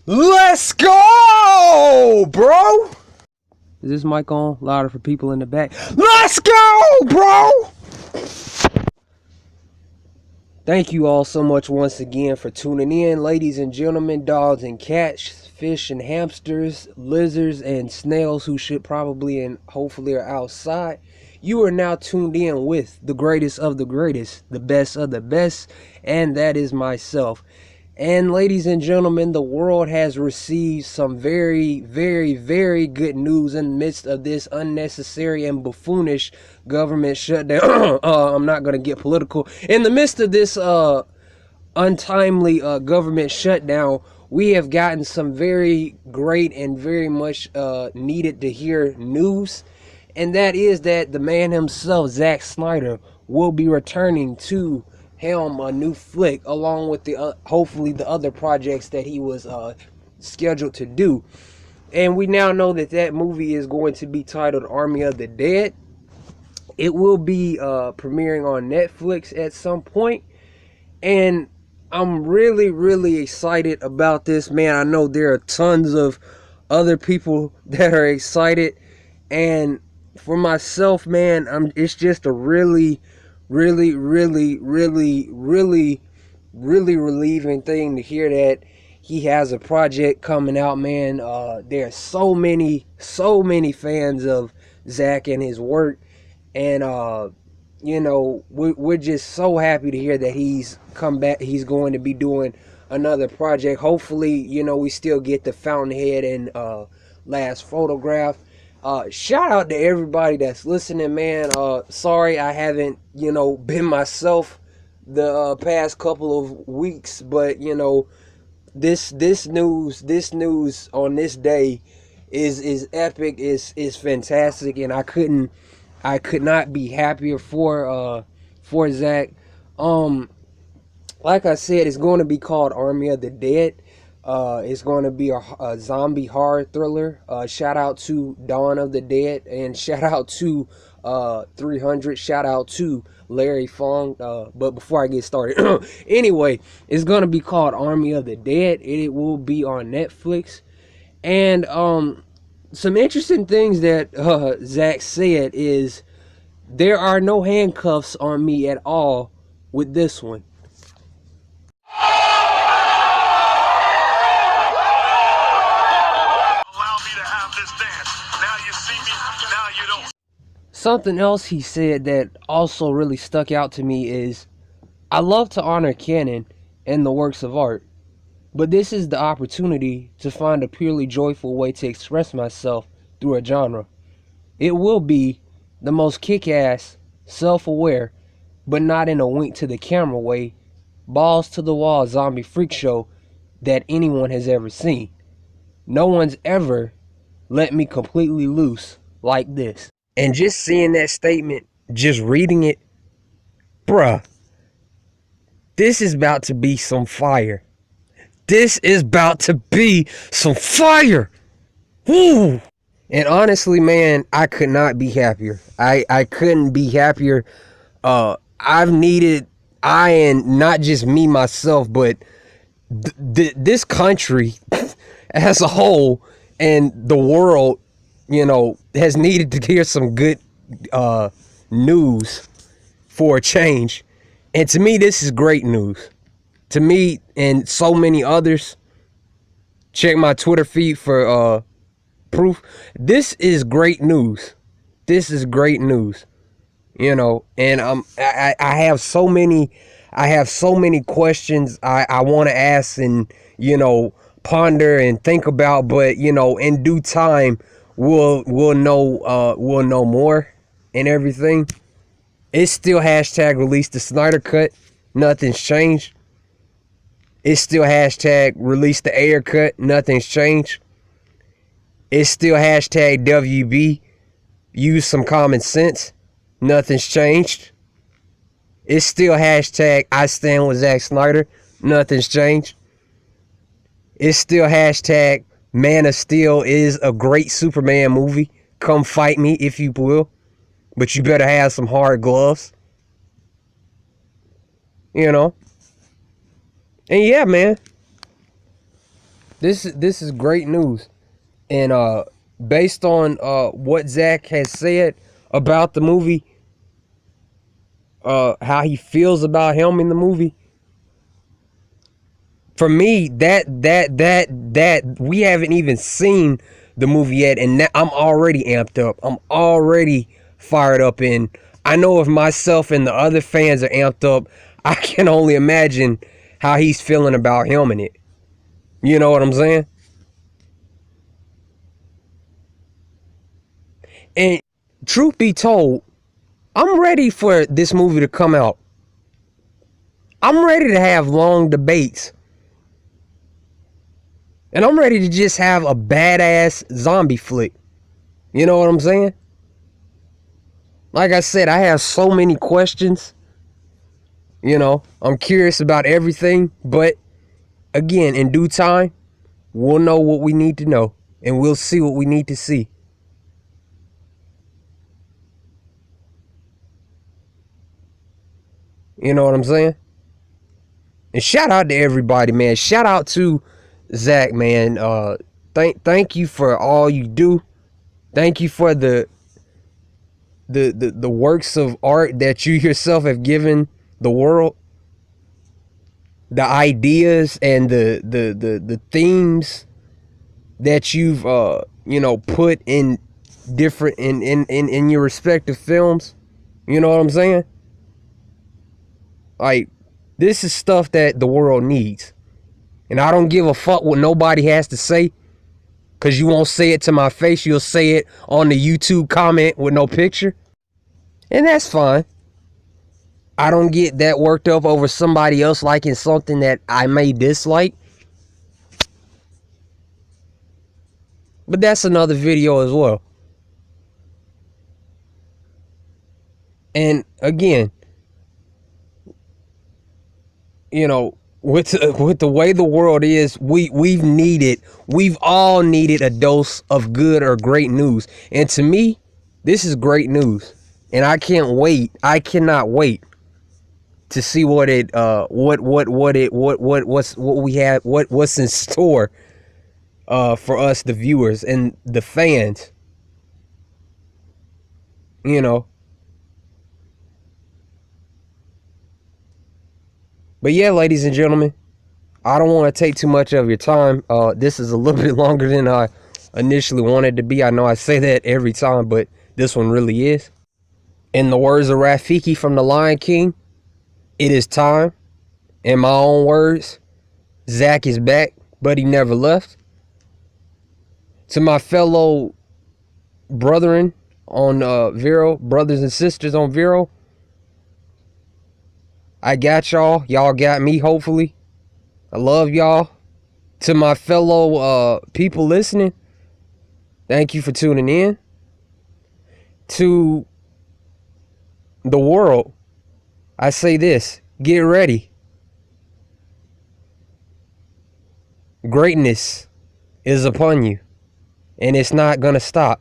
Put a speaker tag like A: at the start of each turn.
A: Let's go, bro. Is this mic on? Louder for people in the back. Let's go, bro. Thank you all so much once again for tuning in, ladies and gentlemen, dogs and cats, fish and hamsters, lizards and snails who should probably and hopefully are outside. You are now tuned in with the greatest of the greatest, the best of the best, and that is myself. And ladies and gentlemen, the world has received some very, very, very good news in the midst of this unnecessary and buffoonish government shutdown. I'm not going to get political. In the midst of this untimely government shutdown, we have gotten some very great and very much needed to hear news. And that is that the man himself, Zack Snyder, will be returning to Helm, a new flick, along with the hopefully the other projects that he was scheduled to do. And we now know that that movie is going to be titled Army of the Dead. It will be premiering on Netflix at some point, and I'm really, really excited about this, man. I know there are tons of other people that are excited, and for myself, man, it's just a really relieving thing to hear that he has a project coming out, man. There's so many fans of Zack and his work, and we're just so happy to hear that he's come back. He's going to be doing another project. Hopefully, we still get the Fountainhead and Last Photograph. Shout out to everybody that's listening, man. Sorry I haven't, been myself the past couple of weeks, but this news on this day is epic, is fantastic, and I could not be happier for Zack. Like I said, it's going to be called Army of the Dead. It's going to be a zombie horror thriller. Shout out to Dawn of the Dead, and shout out to 300. Shout out to Larry Fong. But before I get started, anyway, it's going to be called Army of the Dead. It will be on Netflix. And some interesting things that Zack said is there are no handcuffs on me at all with this one. Something else he said that also really stuck out to me is, I love to honor canon and the works of art, but this is the opportunity to find a purely joyful way to express myself through a genre. It will be the most kick-ass, self-aware, but not in a wink to the camera way, balls to the wall zombie freak show that anyone has ever seen. No one's ever let me completely loose like this. And just seeing that statement, just reading it, bruh, this is about to be some fire. This is about to be some fire. Woo! And honestly, man, I could not be happier. I couldn't be happier. I and not just me, myself, but this country as a whole and the world, has needed to hear some good news for a change. And to me, this is great news. To me and so many others, check my Twitter feed for proof. This is great news. This is great news. And I have so many questions I want to ask and ponder and think about, but in due time we'll know more and everything. It's still hashtag release the Snyder cut. Nothing's changed. It's still hashtag release the Ayer cut. Nothing's changed. It's still hashtag WB use some common sense. Nothing's changed. It's still hashtag I stand with Zack Snyder. Nothing's changed. It's still hashtag Man of Steel is a great Superman movie. Come fight me if you will. But you better have some hard gloves. And yeah, man. This is great news. And based on what Zack has said about the movie, how he feels about Helm in the movie, for me, that we haven't even seen the movie yet, and I'm already amped up. I'm already fired up, and I know if myself and the other fans are amped up, I can only imagine how he's feeling about Helm in it. You know what I'm saying? And truth be told, I'm ready for this movie to come out. I'm ready to have long debates. And I'm ready to just have a badass zombie flick. You know what I'm saying? Like I said, I have so many questions. You know, I'm curious about everything. But again, in due time, we'll know what we need to know. And we'll see what we need to see. You know what I'm saying? And shout out to everybody, man. Shout out to Zack, man. Thank you for all you do. Thank you for the works of art that you yourself have given the world. The ideas and the themes that you've put in different in your respective films. You know what I'm saying? Like, this is stuff that the world needs. And I don't give a fuck what nobody has to say. Because you won't say it to my face. You'll say it on the YouTube comment with no picture. And that's fine. I don't get that worked up over somebody else liking something that I may dislike. But that's another video as well. And again, you know, with the way the world is, we've all needed a dose of good or great news. And to me, this is great news. And I cannot wait to see what's in store for us, the viewers and the fans. You know. But yeah, ladies and gentlemen, I don't want to take too much of your time. This is a little bit longer than I initially wanted to be. I know I say that every time, but this one really is. In the words of Rafiki from The Lion King, it is time. In my own words, Zack is back, but he never left. To my fellow brethren on Vero, brothers and sisters on Vero, I got y'all. Y'all got me, hopefully. I love y'all. To my fellow people listening, thank you for tuning in. To the world, I say this: get ready. Greatness is upon you, and it's not gonna stop.